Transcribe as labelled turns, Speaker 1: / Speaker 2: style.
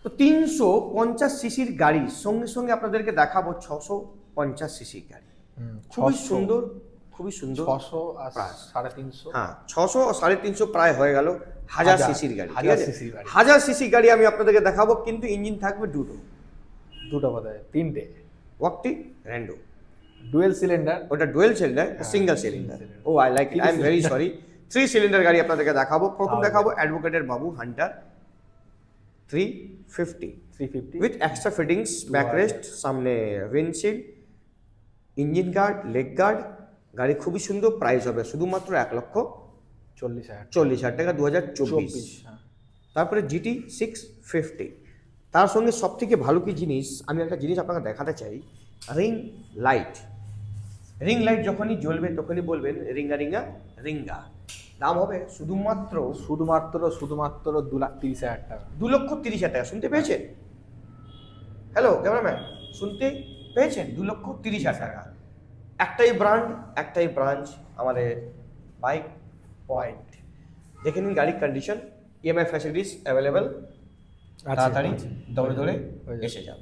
Speaker 1: তো 350 সিসির গাড়ির সঙ্গে সঙ্গে আপনাদেরকে দেখাবো 650 সিসির গাড়ি। খুবই সুন্দর, খুবই সুন্দর।
Speaker 2: 600 আর 350।
Speaker 1: হ্যাঁ, 600 আর 350 প্রায় হয়ে গেল 1000 সিসির গাড়ি। ঠিক আছে,
Speaker 2: 1000 সিসির গাড়ি।
Speaker 1: 1000 সিসি গাড়ি আমি আপনাদেরকে দেখাবো, কিন্তু ইঞ্জিন থাকবে দুটো
Speaker 2: বোধহয় তিনটে।
Speaker 1: ওয়াক্টি র্যান্ডো।
Speaker 2: Dual cylinder.
Speaker 1: ওটা dual cylinder, single cylinder. Oh I like it, I am very sorry. 3 cylinder গাড়ি আপনাদেরকে দেখাবো। প্রথম দেখাবো অ্যাডভোকেটের বাবু Hunter 350 with extra fittings, backrest, সামনে windshield, engine guard, leg guard. গাড়ি খুবই সুন্দর। প্রাইস হবে শুধুমাত্র 1,40,000 টাকা, 2024। তারপরে GT 650। তার সঙ্গে সব থেকে ভালো কি জিনিস, আমি একটা জিনিস আপনাকে দেখাতে চাই, রিং লাইট। রিং লাইট যখনই জ্বলবে তখনই বলবেন রিঙ্গা রিঙ্গা রিঙ্গা। দাম হবে শুধুমাত্র
Speaker 2: 2,30,000 টাকা।
Speaker 1: 2,30,000 টাকা। শুনতে পেয়েছেন? হ্যালো ক্যামেরাম্যান, শুনতে পেয়েছেন? 2,30,000 টাকা। একটাই ব্র্যান্ড, একটাই ব্রাঞ্চ, আমাদের বাইক পয়েন্ট। দেখে নিন গাড়ির কন্ডিশন, EMI ফ্যাসিলিটিস অ্যাভেলেবেল। তাড়াতাড়ি দৌড়ে দৌড়ে এসে যান।